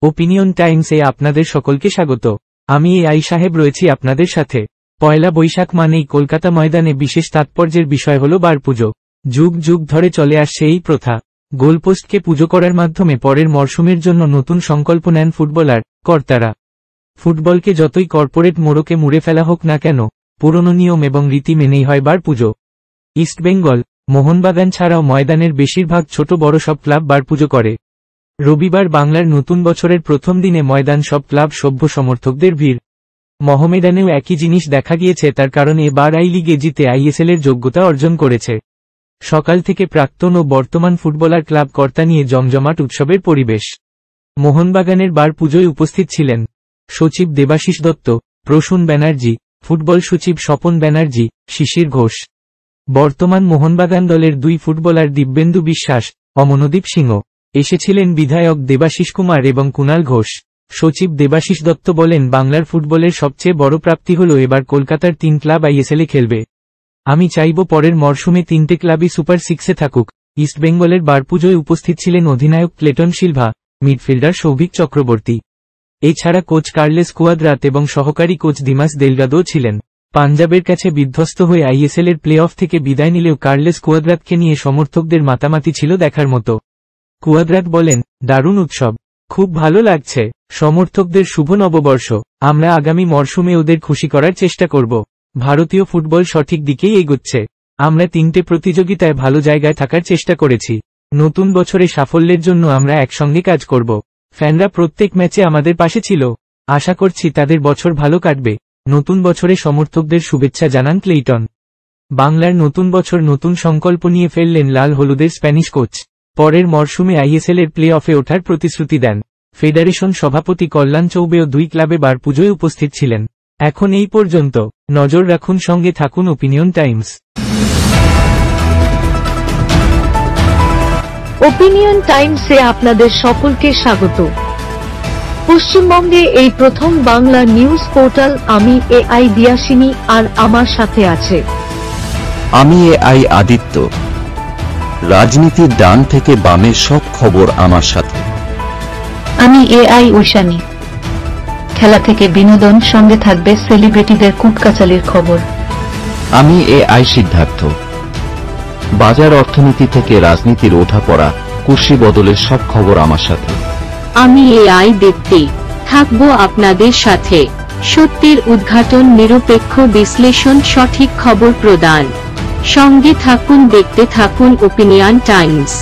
Opinion টাইমসে আপনাদের সকলকে স্বাগত। আমি এআই সাহেব রয়েছি আপনাদের সাথে। পয়লা বৈশাখ মানেই কলকাতা ময়দানে বিশেষ তাৎপর্যের বিষয় হল বার পুজো। যুগ যুগ ধরে চলে আসছে এই প্রথা। গোলপোস্টকে পুজো করার মাধ্যমে পরের মরশুমের জন্য নতুন সংকল্প নেন ফুটবলার কর্তারা। ফুটবলকে যতই কর্পোরেট মোড়কে মুড়ে ফেলা হোক না কেন, পুরনো নিয়ম এবং রীতি মেনেই হয় বার পুজো। ইস্টবেঙ্গল, মোহনবাগান ছাড়াও ময়দানের বেশিরভাগ ছোট বড় সব ক্লাব বার পুজো করে। রবিবার বাংলার নতুন বছরের প্রথম দিনে ময়দান সব ক্লাব সভ্য সমর্থকদের ভিড়। মোহামেডানেও একই জিনিস দেখা গিয়েছে, তার কারণ এবার আই লিগে জিতে আইএসএলের যোগ্যতা অর্জন করেছে। সকাল থেকে প্রাক্তন ও বর্তমান ফুটবলার ক্লাব কর্তা নিয়ে জমজমাট উৎসবের পরিবেশ। মোহনবাগানের বার পুজোয় উপস্থিত ছিলেন সচিব দেবাশিস দত্ত, প্রসূন ব্যানার্জি, ফুটবল সচিব স্বপন ব্যানার্জি, শিশির ঘোষ। বর্তমান মোহনবাগান দলের দুই ফুটবলার দিব্যেন্দু বিশ্বাস, অমনদীপ সিংহ। এসেছিলেন বিধায়ক দেবাশিস কুমার এবং কুণাল ঘোষ। সচিব দেবাশিস দত্ত বলেন, বাংলার ফুটবলের সবচেয়ে বড় প্রাপ্তি হল এবার কলকাতার 3 ক্লাব আইএসএলে খেলবে। আমি চাইব পরের মরশুমে 3টে ক্লাবই সুপার 6-এ থাকুক। ইস্টবেঙ্গলের বারপুজোয় উপস্থিত ছিলেন অধিনায়ক Clayton Silva, midfielder Souvik Chakraborty. এছাড়া কোচ কার্লেস কুয়াদ্রাত এবং সহকারী কোচ দিমাস দেলগাদো ছিলেন। পাঞ্জাবের কাছে বিধ্বস্ত হয়ে আইএসএলের প্লে অফ থেকে বিদায় নিলেও কার্লেস কুয়াদ্রাতকে নিয়ে সমর্থকদের মাতামাতি ছিল দেখার মতো। কুয়াদ্রাত বলেন, দারুণ উৎসব, খুব ভালো লাগছে। সমর্থকদের শুভ নববর্ষ। আমরা আগামী মরশুমে ওদের খুশি করার চেষ্টা করব। ভারতীয় ফুটবল সঠিক দিকেই এগোচ্ছে। আমরা 3টে প্রতিযোগিতায় ভালো জায়গায় থাকার চেষ্টা করেছি। নতুন বছরে সাফল্যের জন্য আমরা একসঙ্গে কাজ করব। ফ্যানরা প্রত্যেক ম্যাচে আমাদের পাশে ছিল। আশা করছি তাদের বছর ভালো কাটবে। নতুন বছরে সমর্থকদের শুভেচ্ছা জানান ক্লেইটন। বাংলার নতুন বছর নতুন সংকল্প নিয়ে ফেললেন লাল হলুদের স্প্যানিশ কোচ। পরের মরশুমে আইএসএলের প্লে অফে ওঠার প্রতিশ্রুতি দেন। ফেডারেশন সভাপতি কল্যাণ চৌবেও দুই ক্লাবে বার পুজোয় উপস্থিত ছিলেন। এখন এই পর্যন্ত। নজর রাখুন, সঙ্গে থাকুন ওপিনিয়ন টাইমস। ওপিনিয়ন টাইমসে আপনাদের সকলকে স্বাগত। পশ্চিমবঙ্গে এই প্রথম বাংলা নিউজ পোর্টাল। আমি এআই দিয়াসিনী, আর আমার সাথে আছে আমি এআই আদিত্য। রাজনীতির ডান থেকে বামের সব খবর আমার সাথে। আমি এআই ঐশানী। খেলা থেকে বিনোদন, সঙ্গে থাকবে সেলিব্রিটিদের কুটকাচালির খবর। আমি এআই সিদ্ধার্থ। বাজার অর্থনীতি থেকে রাজনীতির ওঠাপড়া, কুর্সি বদলের সব খবর আমার সাথে। আমি এআই দীপ্তি, থাকবো আপনাদের সাথে। সত্যের উদ্ঘাটন, নিরপেক্ষ বিশ্লেষণ, সঠিক খবর প্রদান। সঙ্গে থাকুন, দেখতে থাকুন ওপিনিয়ন টাইমস।